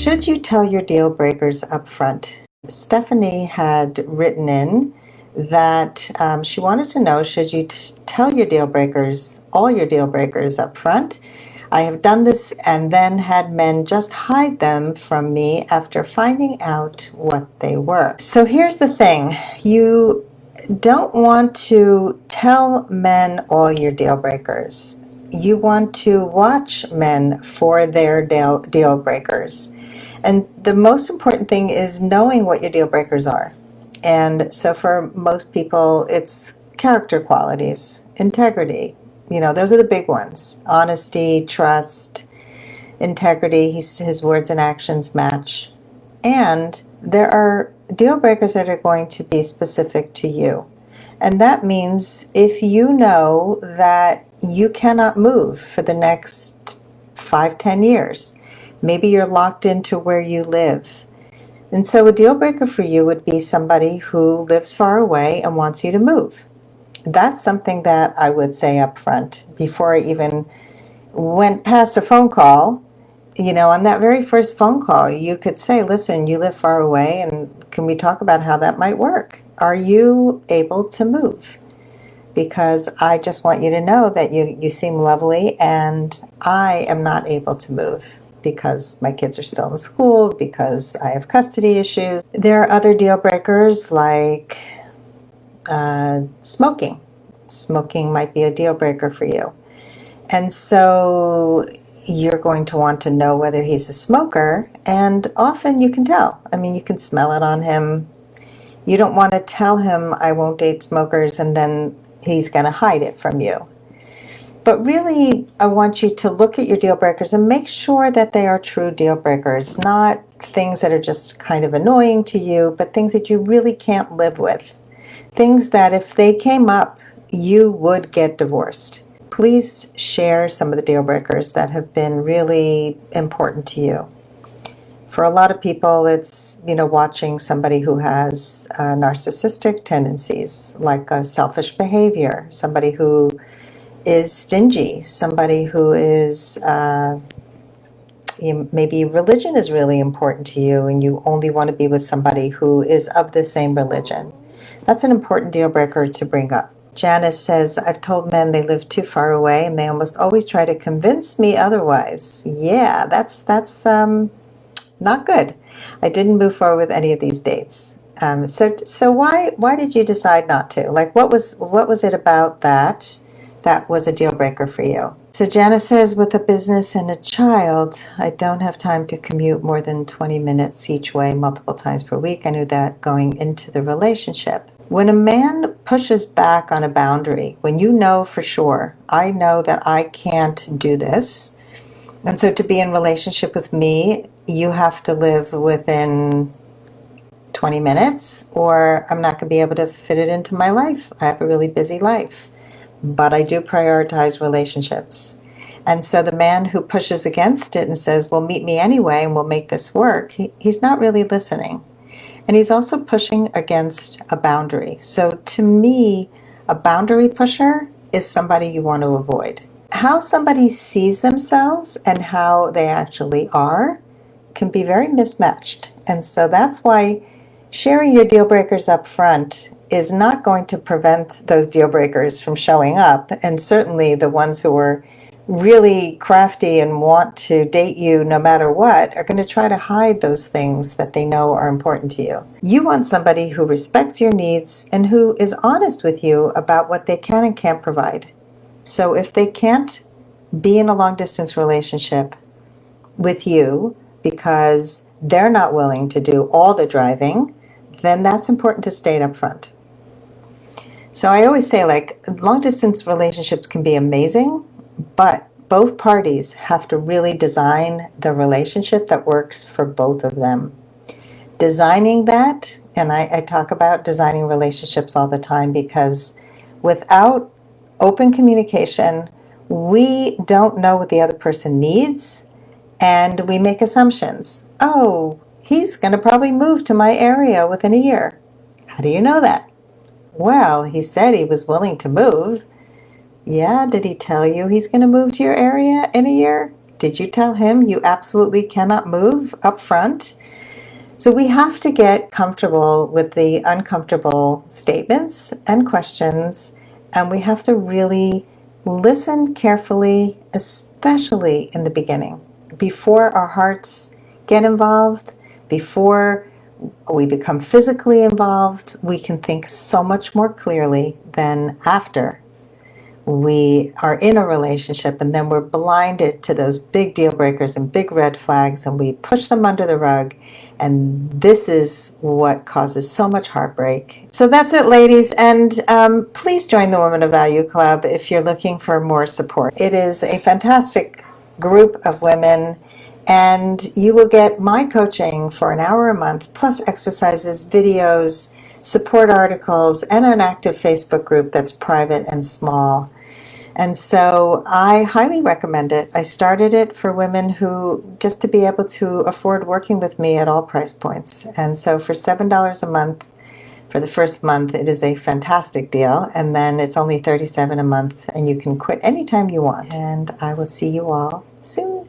Should you tell your deal breakers up front? Stephanie had written in that she wanted to know, should you tell your deal breakers, all your deal breakers up front? I have done this and then had men just hide them from me after finding out what they were. So here's the thing. You don't want to tell men all your deal breakers. You want to watch men for their deal breakers. And the most important thing is knowing what your deal breakers are. And so for most people, it's character qualities, integrity. You know, those are the big ones. Honesty, trust, integrity, his words and actions match. And there are deal breakers that are going to be specific to you. And that means if you know that you cannot move for the next 5-10 years, maybe you're locked into where you live. And so a deal breaker for you would be somebody who lives far away and wants you to move. That's something that I would say up front before I even went past a phone call. You know, on that very first phone call, you could say, listen, you live far away, and can we talk about how that might work? Are you able to move? Because I just want you to know that you seem lovely, and I am not able to move because my kids are still in school, because I have custody issues. There are other deal breakers like smoking. Smoking might be a deal breaker for you. And so you're going to want to know whether he's a smoker, and often you can tell. I mean, you can smell it on him. You don't want to tell him, I won't date smokers, and then he's going to hide it from you. But really, I want you to look at your deal breakers and make sure that they are true deal breakers, not things that are just kind of annoying to you, but things that you really can't live with. Things that if they came up, you would get divorced. Please share some of the deal breakers that have been really important to you. For a lot of people, it's, you know, watching somebody who has narcissistic tendencies, like a selfish behavior, somebody who is stingy, somebody who is, maybe religion is really important to you and you only want to be with somebody who is of the same religion. That's an important deal breaker to bring up. Janice says, I've told men they live too far away and they almost always try to convince me otherwise. Yeah, that's not good. I didn't move forward with any of these dates. So why did you decide not to? Like, what was it about that was a deal breaker for you? So Janice says, with a business and a child, I don't have time to commute more than 20 minutes each way multiple times per week. I knew that going into the relationship. When a man pushes back on a boundary, when you know for sure, I know that I can't do this, and so to be in relationship with me, you have to live within 20 minutes, or I'm not going to be able to fit it into my life. I have a really busy life, but I do prioritize relationships. And so the man who pushes against it and says, well, meet me anyway and we'll make this work, he's not really listening. And he's also pushing against a boundary. So to me, a boundary pusher is somebody you want to avoid. How somebody sees themselves and how they actually are can be very mismatched. And so that's why sharing your deal breakers up front is not going to prevent those deal breakers from showing up. And certainly the ones who are really crafty and want to date you no matter what are going to try to hide those things that they know are important to you. You want somebody who respects your needs and who is honest with you about what they can and can't provide. So if they can't be in a long-distance relationship with you because they're not willing to do all the driving, then that's important to state up front. So I always say, like, long-distance relationships can be amazing, but both parties have to really design the relationship that works for both of them. Designing that, and I talk about designing relationships all the time, because without open communication, we don't know what the other person needs, and we make assumptions. Oh, he's going to probably move to my area within a year. How do you know that? Well, he said he was willing to move. Yeah, did he tell you he's going to move to your area in a year? Did you tell him you absolutely cannot move up front? So we have to get comfortable with the uncomfortable statements and questions, and we have to really listen carefully, especially in the beginning, before our hearts get involved, before we become physically involved. We can think so much more clearly than after we are in a relationship and then we're blinded to those big deal breakers and big red flags and we push them under the rug, and this is what causes so much heartbreak. So that's it, ladies, and please join the Women of Value Club if you're looking for more support. It is a fantastic group of women, and you will get my coaching for an hour a month, plus exercises, videos, support articles, and an active Facebook group that's private and small. And so I highly recommend it. I started it for women who, just to be able to afford working with me at all price points. And so for $7 a month for the first month, it is a fantastic deal. And then it's only $37 a month, and you can quit anytime you want. And I will see you all soon.